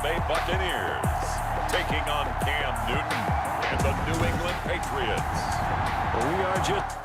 Bay Buccaneers taking on Cam Newton and the New England Patriots. We are just...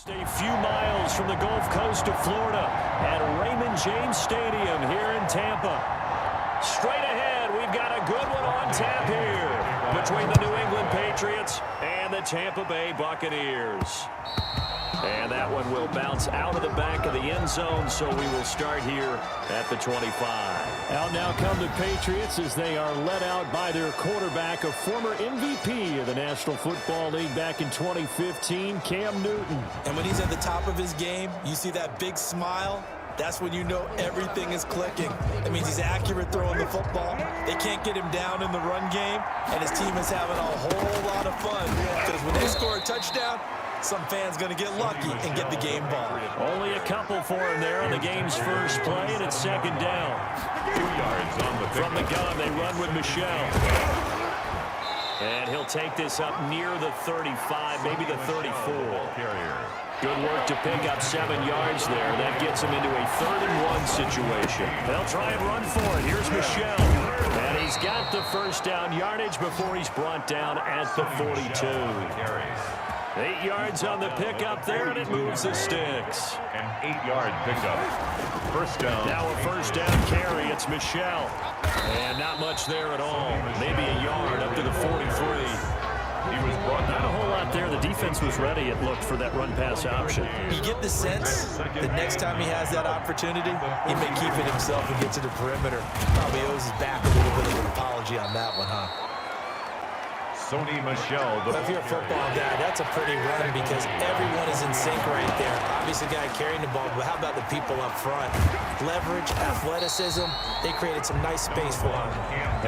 A few miles from the Gulf Coast of Florida at Raymond James Stadium here in Tampa. Straight ahead, we've got a good one on tap here between the New England Patriots and the Tampa Bay Buccaneers. And that one will bounce out of the back of the end zone, so we will start here at the 25. Out now come the Patriots as they are led out by their quarterback, a former MVP of the National Football League back in 2015, Cam Newton. And when he's at the top of his game, you see that big smile. That's when you know everything is clicking. That means he's accurate throwing the football. They can't get him down in the run game, and his team is having a whole lot of fun because when they score a touchdown, some fan's going to get lucky and get the game ball. Only a couple for him there on the game's first play, and it's second down. 2 yards on the From the gun, they run with Michelle. And he'll take this up near the 35, maybe the 34. Good work to pick up 7 yards there. That gets him into a 3rd-and-1 situation. They'll try and run for it. Here's Michelle. And he's got the first down yardage before he's brought down at the 42. 8 yards on the pickup there, and it moves the sticks. An 8-yard pickup. First down. Now a first down carry. It's Michelle. And not much there at all. Maybe a yard up to the 43. He was brought down. Not a whole lot there. The defense was ready, it looked, for that run-pass option. You get the sense that next time he has that opportunity, he may keep it himself and get to the perimeter. Probably owes his back a little bit of an apology on that one, huh? Sony Michel. If you're a football guy, that's a pretty run because everyone is in sync right there. Obviously, the guy carrying the ball, but how about the people up front? Leverage, athleticism, they created some nice space for him.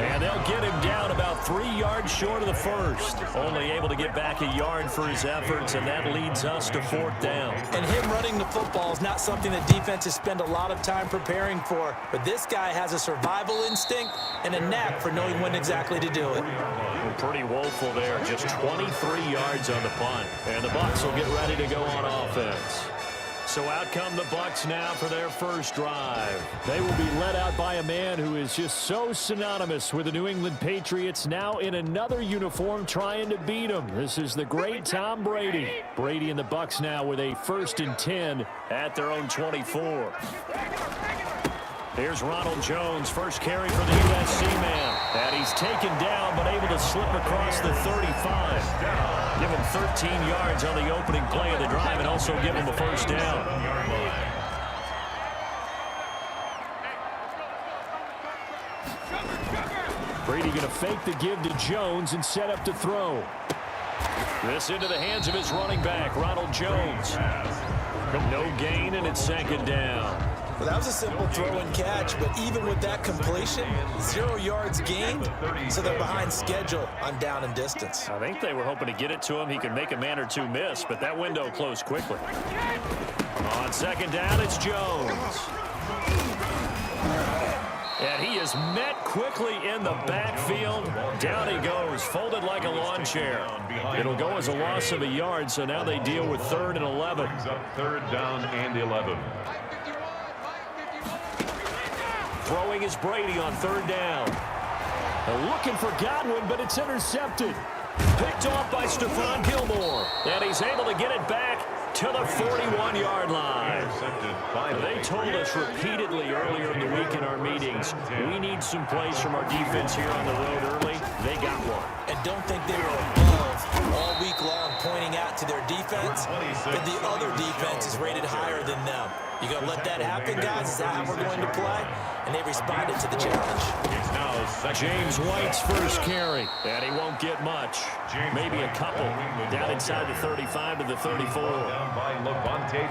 And they'll get him down about 3 yards short of the first. Only able to get back a yard for his efforts, and that leads us to 4th down. And him running the football is not something that defenses spend a lot of time preparing for. But this guy has a survival instinct and a knack for knowing when exactly to do it. Pretty woeful there. Just 23 yards on the punt. And the Bucs will get ready to go on offense. So out come the Bucs now for their first drive. They will be led out by a man who is just so synonymous with the New England Patriots, now in another uniform trying to beat them. This is the great Tom Brady. Brady and the Bucs now with a 1st and 10 at their own 24. Here's Ronald Jones, first carry for the USC man. And he's taken down, but able to slip across the 35. Give him 13 yards on the opening play of the drive and also give him a first down. Brady going to fake the give to Jones and set up to throw. This into the hands of his running back, Ronald Jones. No gain, and it's 2nd down. Well, that was a simple throw and catch, but even with that completion, 0 yards gained, so they're behind schedule on down and distance. I think they were hoping to get it to him. He could make a man or two miss, but that window closed quickly. On 2nd down, it's Jones. And he is met quickly in the backfield. Down he goes, folded like a lawn chair. It'll go as a loss of a yard, so now they deal with 3rd and 11. 3rd down and 11. Throwing is Brady on 3rd down. Looking for Godwin, but it's intercepted. Picked off by Stephon Gilmore. And he's able to get it back to the 41-yard line. They told us repeatedly earlier in the week in our meetings, we need some plays from our defense here on the road early. They got one. And don't think they were above all week long pointing out to their defense, but the other defense is rated higher than them. You going to let that happen, guys? Is that how we're going to play? And they responded to the challenge. James White's first carry, and he won't get much. Maybe a couple. Down inside the 35 to the 34.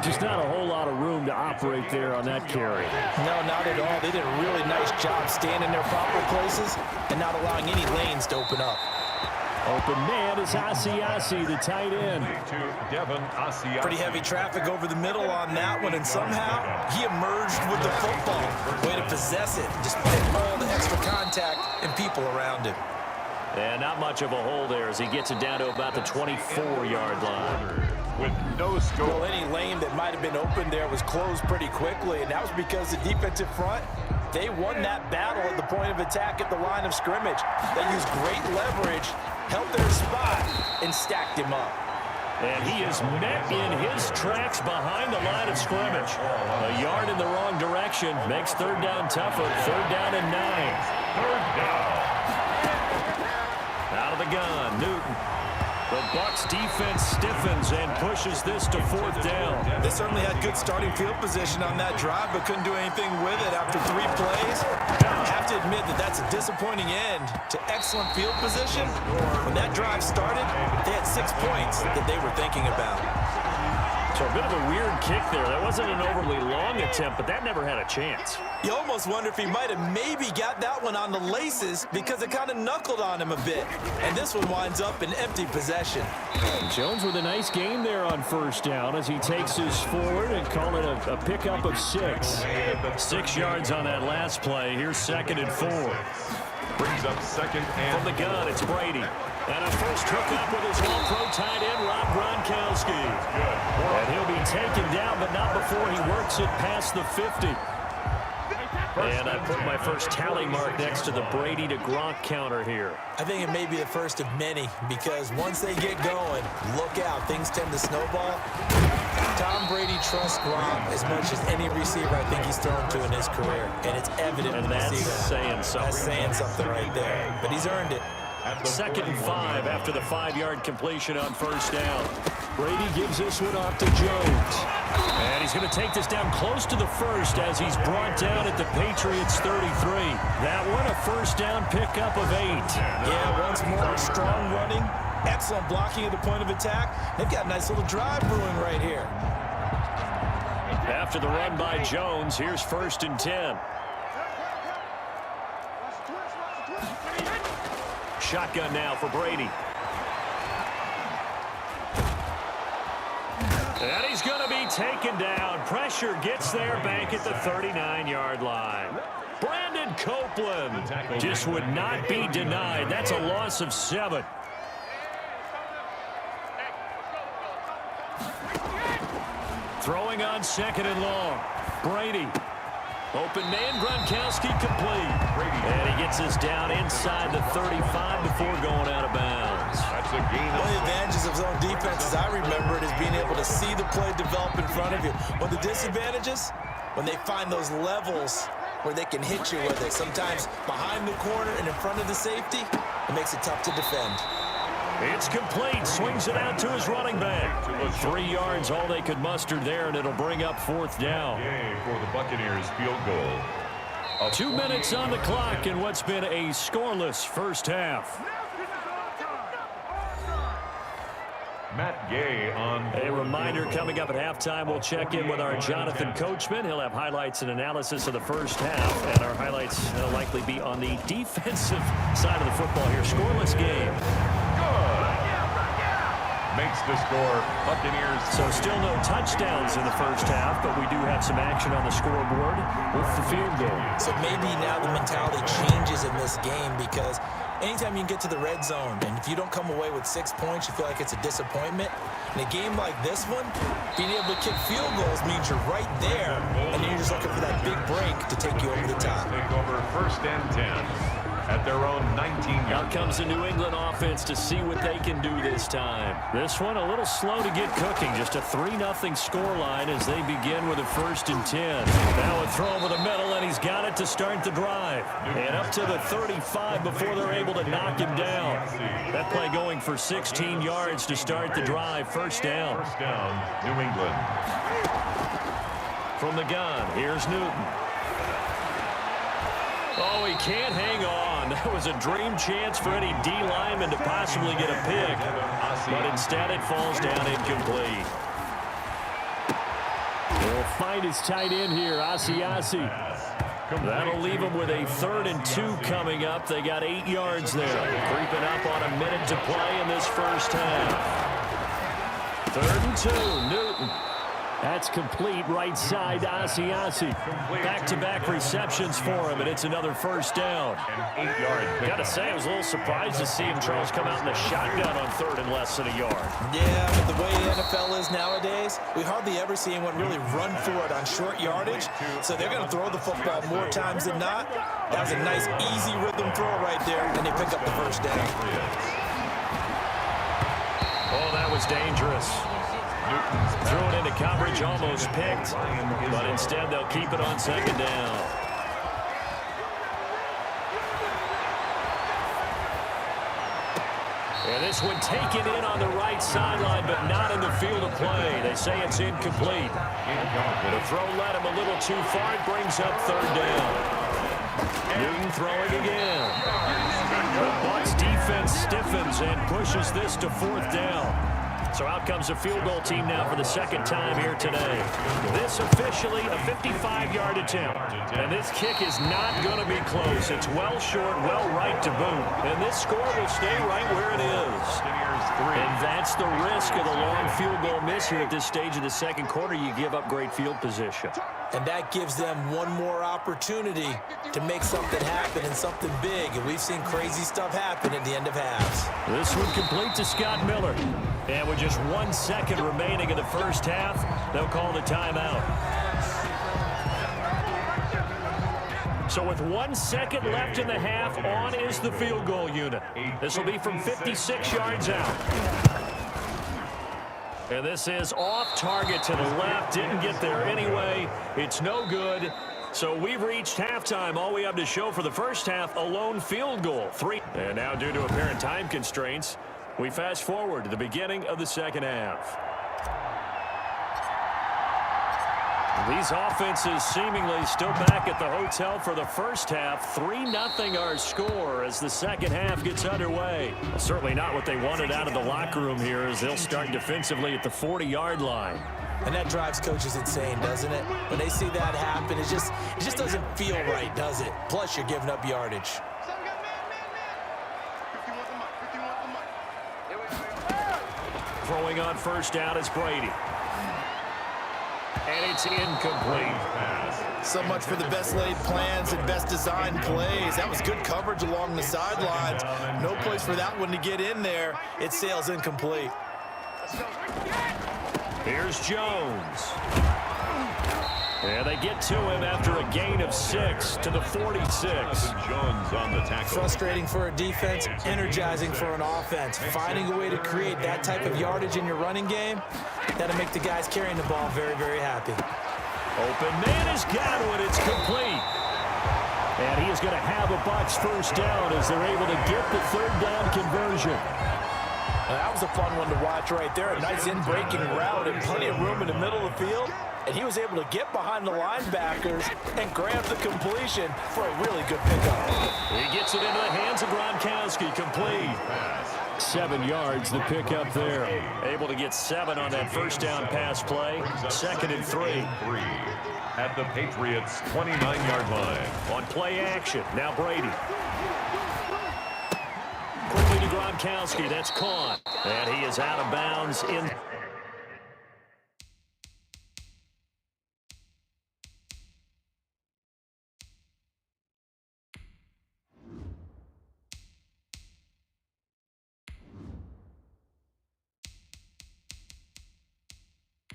Just not a whole lot of room to operate there on that carry. No, not at all. They did a really nice job staying in their proper places and not allowing any lanes to open up. Open man is Asiasi, the tight end. Pretty heavy traffic over the middle on that one, and somehow he emerged with the football. Way to possess it, despite all the extra contact and people around him. And not much of a hole there as he gets it down to about the 24-yard line. With no scope. Well, any lane that might have been open there was closed pretty quickly, and that was because the defensive front, they won that battle at the point of attack at the line of scrimmage. They used great leverage, held their spot, and stacked him up. And he is met in his tracks behind the line of scrimmage. A yard in the wrong direction makes 3rd down tougher. 3rd down and 9. 3rd down. Out of the gun, Newton. The Bucs defense stiffens and pushes this to 4th down. They certainly had good starting field position on that drive, but couldn't do anything with it after 3 plays. I have to admit that that's a disappointing end to excellent field position. When that drive started, they had 6 points that they were thinking about. So a bit of a weird kick there. That wasn't an overly long attempt, but that never had a chance. You almost wonder if he might have maybe got that one on the laces because it kind of knuckled on him a bit. And this one winds up in empty possession. Jones with a nice gain there on 1st down as he takes us forward and call it a pickup of 6. 6 yards on that last play. Here's 2nd and 4. Brings up 2nd and from the gun, it's Brady. And a first hookup with his all-pro tight end, Rob Gronkowski. And he'll be taken down, but not before he works it past the 50. And I put my first tally mark next to the Brady to Gronk counter here. I think it may be the first of many because once they get going, look out, things tend to snowball. Tom Brady trusts Gronk as much as any receiver I think he's thrown to in his career. And it's evident and when you see that. Saying something. That's saying something right there. But he's earned it. 2nd and 5 after the 5-yard completion on 1st down. Brady gives this one off to Jones. And he's going to take this down close to the 1st as he's brought down at the Patriots 33. That one a 1st down pickup of 8. Yeah, once more, strong running, excellent blocking at the point of attack. They've got a nice little drive brewing right here. After the run by Jones, here's 1st and 10. Shotgun now for Brady. And he's going to be taken down. Pressure gets there back at the 39-yard line. Brandon Copeland just would not be denied. That's a loss of 7. Throwing on 2nd and long. Brady. Open man, Gronkowski complete. And he gets us down inside the 35 before going out of bounds. That's a gain. One of the advantages of zone defense, as I remember it, is being able to see the play develop in front of you. One of the disadvantages, when they find those levels where they can hit you with it. Sometimes behind the corner and in front of the safety, it makes it tough to defend. It's complete. Swings it out to his running back. 3 yards, all they could muster there, and it'll bring up 4th down. For the Buccaneers, field goal. 2 minutes on the clock in what's been a scoreless first half. Matt Gay on. A reminder coming up at halftime, we'll check in with our Jonathan Coachman. He'll have highlights and analysis of the first half, and our highlights will likely be on the defensive side of the football here. Scoreless game. Makes the score. Buccaneers. So still no touchdowns in the first half, but we do have some action on the scoreboard with the field goal. So maybe now the mentality changes in this game, because anytime you can get to the red zone, and if you don't come away with 6 points, you feel like it's a disappointment. In a game like this one, being able to kick field goals means you're right there, and then you're just looking for that big break to take you over the top. Take over 1st and 10 at their own 19-yard. Out comes the New England offense to see what they can do this time. This one a little slow to get cooking. Just a 3-0 scoreline as they begin with a 1st and 10. Now a throw over the middle, and he's got it to start the drive. And up to the 35 before they're able to knock him down. That play going for 16 yards to start the drive. 1st down. 1st down, New England. From the gun, here's Newton. Oh, he can't hang on. That was a dream chance for any D lineman to possibly get a pick. But instead it falls down incomplete. He'll find his tight end here, Asiasi. That'll leave him with a 3rd and 2 coming up. They got 8 yards there. Creeping up on a minute to play in this first half. 3rd and 2, Newton. That's complete right side to Asiasi. Back-to-back receptions for him, and it's another 1st down. 8 yards. Got to say, I was a little surprised to see him, Charles, come out in the shotgun on 3rd and less than a yard. Yeah, but the way the NFL is nowadays, we hardly ever see anyone really run for it on short yardage. So they're going to throw the football more times than not. That was a nice, easy rhythm throw right there, and they pick up the 1st down. Oh, that was dangerous. Threw it into coverage, almost picked, but instead they'll keep it on 2nd down. And this one taken in on the right sideline, but not in the field of play. They say it's incomplete. The throw led him a little too far. It brings up 3rd down. Newton throwing again. The Bucs defense stiffens and pushes this to 4th down. So out comes a field goal team now for the 2nd time here today. This officially a 55-yard attempt. And this kick is not going to be close. It's well short, well right to boot. And this score will stay right where it is. And that's the risk of the long field goal miss here at this stage of the 2nd quarter. You give up great field position. And that gives them one more opportunity to make something happen and something big. And we've seen crazy stuff happen at the end of halves. This one complete to Scott Miller. And with just 1 second remaining in the first half, they'll call the timeout. So with 1 second left in the half, on is the field goal unit. This will be from 56 yards out. And this is off target to the left. Didn't get there anyway. It's no good. So we've reached halftime. All we have to show for the first half, a lone field goal. 3. And now due to apparent time constraints, we fast forward to the beginning of the 2nd half. These offenses seemingly still back at the hotel for the first half. 3-0 our score as the 2nd half gets underway. Well, certainly not what they wanted out of the locker room here as they'll start defensively at the 40-yard line. And that drives coaches insane, doesn't it? When they see that happen, it just doesn't feel right, does it? Plus, you're giving up yardage. Throwing on 1st down is Brady. And it's incomplete. So much for the best laid plans and best designed plays. That was good coverage along the sidelines. No place for that one to get in there. It sails incomplete. Here's Jones. And they get to him after a gain of 6 to the 46. Jones on the tackle. Frustrating for a defense, energizing for an offense. Finding a way to create that type of yardage in your running game, that'll make the guys carrying the ball very, very happy. Open man has got it. It's complete. And he is going to have a Bucs first down as they're able to get the third down conversion. That was a fun one to watch right there. A nice in-breaking route and plenty of room in the middle of the field. And he was able to get behind the linebackers and grab the completion for a really good pickup. He gets it into the hands of Gronkowski. Complete. 7 yards, the pickup there. Able to get 7 on that first down pass play. 2nd and 3. At the Patriots' 29-yard line. On play action. Now Brady. Quickly to Gronkowski. That's caught. And he is out of bounds in...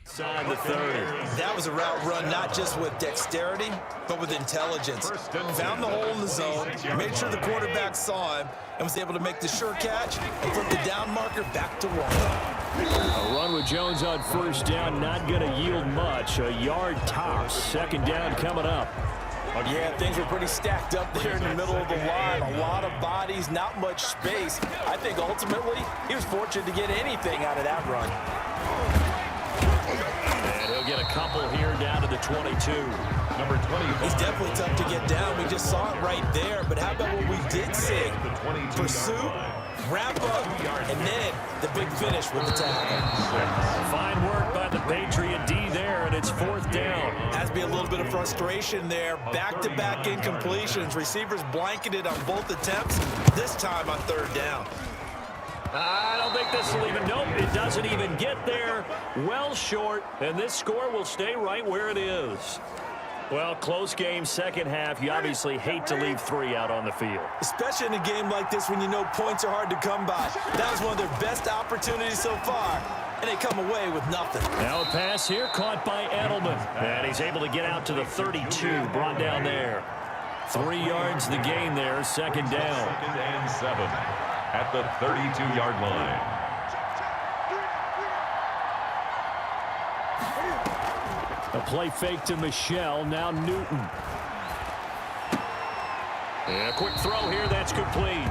Inside the 30. That was a route run not just with dexterity, but with intelligence. Found the hole in the zone, made sure the quarterback saw him, and was able to make the sure catch and put the down marker back to 1. A run with Jones on first down, not going to yield much. A yard tops. 2nd down coming up. Yeah, things were pretty stacked up there in the middle of the line. A lot of bodies, not much space. I think ultimately he was fortunate to get anything out of that run. And he'll get a couple here down to the 22. Number 20. He's definitely tough to get down. We just saw it right there. But how about what we did see? Pursuit, wrap up, and then the big finish with the tackle. Fine work by the Patriot D there, and it's 4th down. Has to be a little bit of frustration there. Back-to-back incompletions. Receivers blanketed on both attempts, this time on 3rd down. I don't think this will even, nope, it doesn't even get there. Well short, and this score will stay right where it is. Well, close game, second half. You obviously hate to leave 3 out on the field. Especially in a game like this when you know points are hard to come by. That was one of their best opportunities so far, and they come away with nothing. Now a pass here caught by Edelman. And he's able to get out to the 32, brought down there. 3 yards the gain there, 2nd down. 2nd and 7. At the 32-yard line. A play fake to Michelle, now Newton. And a quick throw here, that's complete.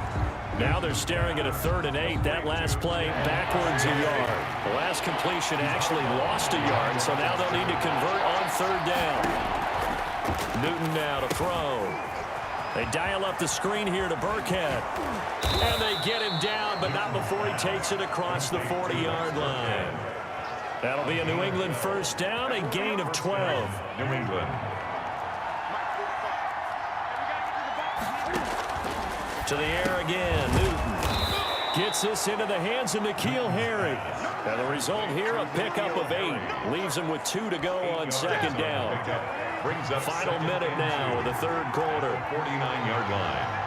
Now they're staring at a 3rd and 8. That last play, backwards a yard. The last completion actually lost a yard, so now they'll need to convert on 3rd down. Newton now to throw. They dial up the screen here to Burkhead. And they get him down, but not before he takes it across the 40-yard line. That'll be a New England first down, a gain of 12. New England. To the air again, Newton. Gets this into the hands of N'Keal Harry. And the result here, a pickup of 8. Leaves him with 2 to go on 2nd down. Final minute now of the 3rd quarter. 49-yard line.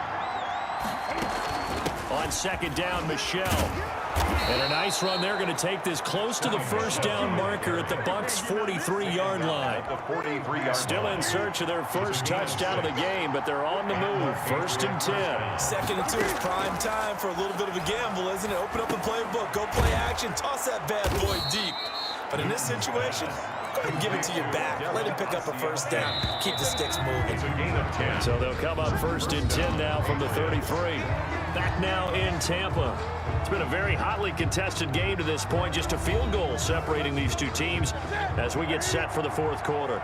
On 2nd down, Michelle. And a nice run. They're going to take this close to the first down marker at the Bucs' 43-yard line. Still in search of their first touchdown of the game, but they're on the move. 1st and 10. 2nd and 2 is prime time for a little bit of a gamble, isn't it? Open up the playbook, go play action, toss that bad boy deep. But in this situation, go ahead and give it to your back. Let him pick up a first down. Keep the sticks moving. It's a gain of 10. So they'll come up 1st and 10 now from the 33. Back now in Tampa. It's been a very hotly contested game to this point. Just a field goal separating these two teams as we get set for the 4th quarter.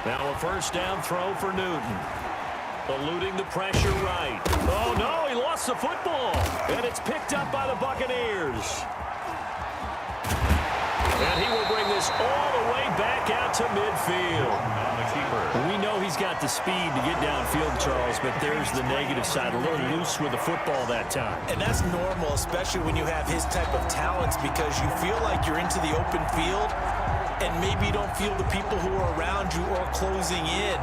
Now a first down throw for Newton. Eluding the pressure right. Oh, no, he lost the football. And it's picked up by the Buccaneers. And he will bring this all the way back out to midfield. We know he's got the speed to get downfield, Charles, but there's the negative side. A little loose with the football that time. And that's normal, especially when you have his type of talents, because you feel like you're into the open field, and maybe you don't feel the people who are around you or closing in.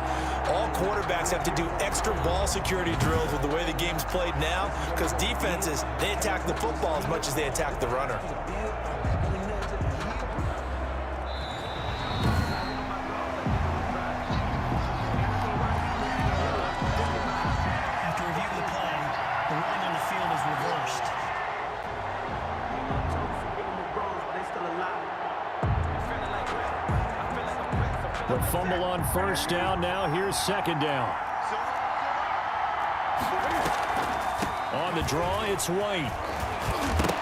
All quarterbacks have to do extra ball security drills with the way the game's played now, because defenses, they attack the football as much as they attack the runner. The fumble on first down. Now here's second down. On the draw, it's White.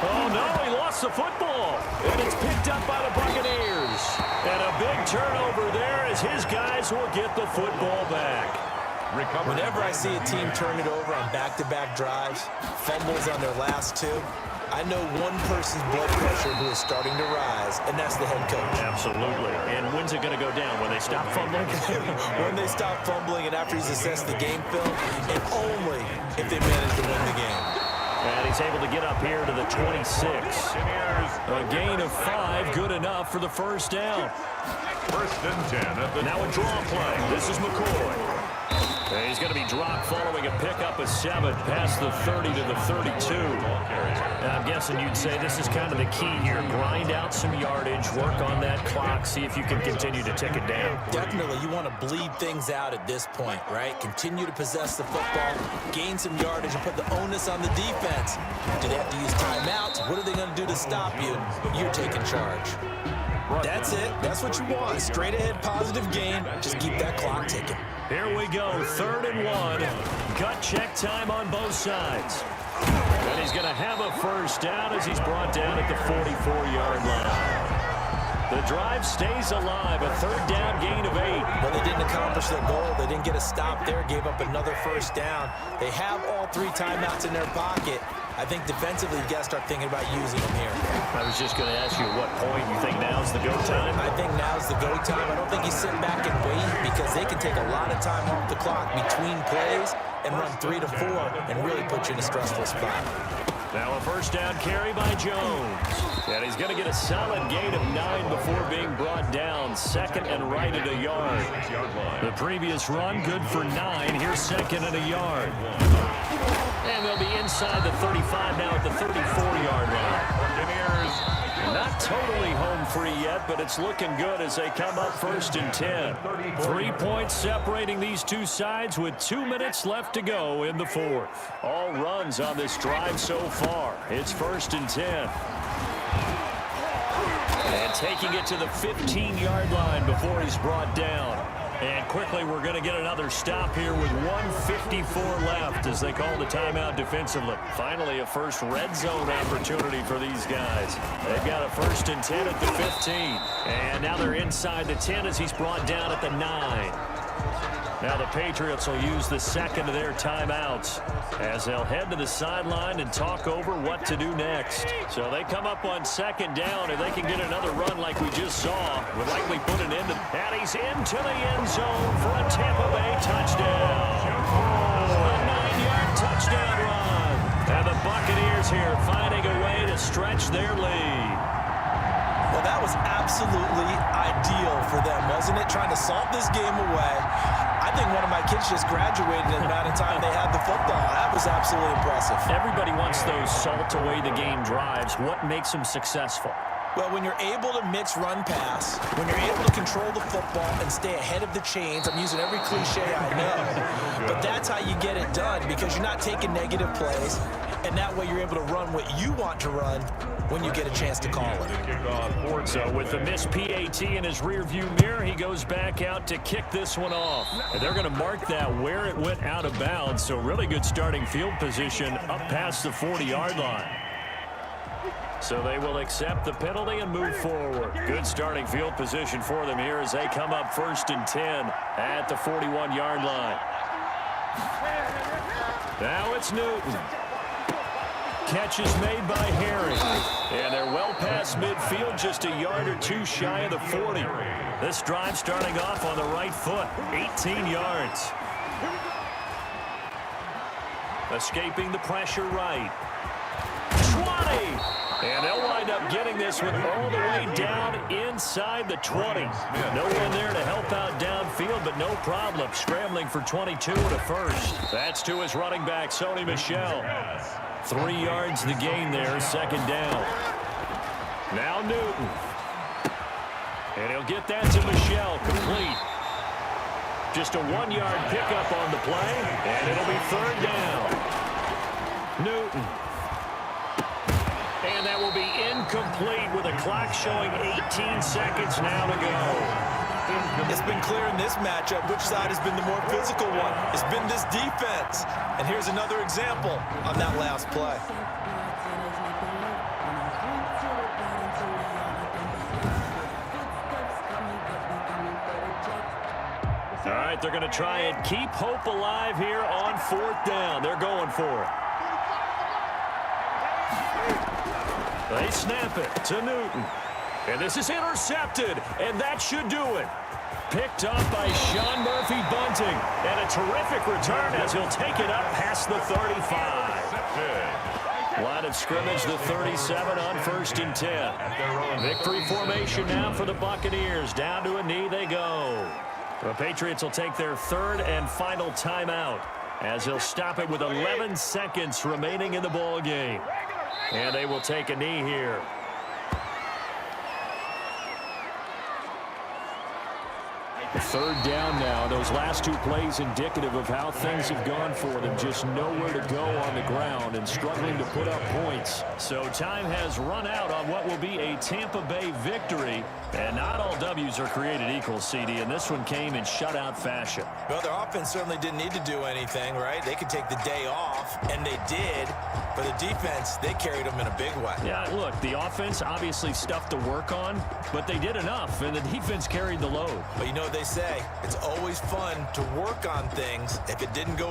Oh, no, he lost the football. And it's picked up by the Buccaneers. And a big turnover there as his guys will get the football back. Whenever I see a team turn it over on back-to-back drives, fumbles on their last two, I know one person's blood pressure who is starting to rise, and that's the head coach. Absolutely. And when's it going to go down? When they stop fumbling? When they stop fumbling and after he's assessed the game film, and only if they manage to win the game. And he's able to get up here to the 26. A gain of 5, good enough for the first down. First and 10. Now a draw play. This is McCoy. And he's going to be dropped following a pickup of 7 past the 30 to the 32. I'm guessing you'd say this is kind of the key here. Grind out some yardage, work on that clock, see if you can continue to tick it down. Definitely, you want to bleed things out at this point, right? Continue to possess the football, gain some yardage, and put the onus on the defense. Do they have to use timeouts? What are they going to do to stop you? You're taking charge. That's it. That's what you want. Straight ahead, positive gain. Just keep that clock ticking. Here we go, 3rd and 1. Gut check time on both sides. And he's going to have a first down as he's brought down at the 44-yard line. The drive stays alive, a 3rd down gain of 8. But they didn't accomplish their goal. They didn't get a stop there, gave up another first down. They have all 3 timeouts in their pocket. I think defensively, you got to start thinking about using them here. I was just going to ask you at what point you think now's the go time. I think now's the go time. I don't think you sit back and wait because they can take a lot of time off the clock between plays and run 3 to 4 and really put you in a stressful spot. Now a first down carry by Jones. And he's going to get a solid gain of 9 before being brought down. 2nd and right at a yard. The previous run, good for 9. Here's 2nd and a yard. And they'll be inside the 35 now at the 34-yard line. Not totally home free yet, but it's looking good as they come up 1st and 10. 3 points separating these two sides with 2 minutes left to go in the 4th. All runs on this drive so far. It's 1st and 10. And taking it to the 15-yard line before he's brought down. And quickly, we're going to get another stop here with 1:54 left as they call the timeout defensively. Finally, a first red zone opportunity for these guys. They've got a 1st and 10 at the 15. And now they're inside the 10 as he's brought down at the 9. Now the Patriots will use the 2nd of their timeouts as they'll head to the sideline and talk over what to do next. So they come up on 2nd down. If they can get another run like we just saw, would likely put an end to. And he's into the end zone for a Tampa Bay touchdown. A 9-yard touchdown run. And the Buccaneers here finding a way to stretch their lead. Well, that was absolutely ideal for them, wasn't it? Trying to salt this game away. I think one of my kids just graduated in the amount of time they had the football. That was absolutely impressive. Everybody wants those salt away the game drives. What makes them successful? Well, when you're able to mix run-pass, when you're able to control the football and stay ahead of the chains, I'm using every cliche I know, but that's how you get it done because you're not taking negative plays, and that way you're able to run what you want to run when you get a chance to call it. So with the missed PAT in his rearview mirror, he goes back out to kick this one off. And they're going to mark that where it went out of bounds, so really good starting field position up past the 40-yard line. So they will accept the penalty and move forward. Good starting field position for them here as they come up 1st and 10 at the 41-yard line. Now it's Newton. Catch is made by Harry. And they're well past midfield, just a yard or two shy of the 40. This drive starting off on the right foot, 18 yards. Escaping the pressure right. Swatted! play. And they'll wind up getting this one all the way down inside the 20. No one there to help out downfield, but no problem. Scrambling for 22 and a first. That's to his running back, Sony Michel. 3 yards the gain there, second down. Now Newton. And he'll get that to Michel, complete. Just a 1-yard pickup on the play, and it'll be third down. Newton. And that will be incomplete with a clock showing 18 seconds now to go. It's been clear in this matchup which side has been the more physical one. It's been this defense. And here's another example on that last play. All right, they're going to try and keep hope alive here on fourth down. They're going for it. They snap it to Newton. And this is intercepted, and that should do it. Picked up by Sean Murphy-Bunting. And a terrific return as he'll take it up past the 35. Line of scrimmage, the 37 on 1st and 10. Victory formation now for the Buccaneers. Down to a knee they go. The Patriots will take their third and final timeout as he'll stop it with 11 seconds remaining in the ball game. And they will take a knee here. Third down now. Those last 2 plays indicative of how things have gone for them. Just nowhere to go on the ground and struggling to put up points. So time has run out on what will be a Tampa Bay victory. And not all W's are created equal, CD, and this one came in shutout fashion. Well, their offense certainly didn't need to do anything, right? They could take the day off, and they did. For the defense, they carried them in a big way. Yeah, look, the offense obviously stuff to work on, but they did enough, and the defense carried the load. But you know what they say, it's always fun to work on things if it didn't go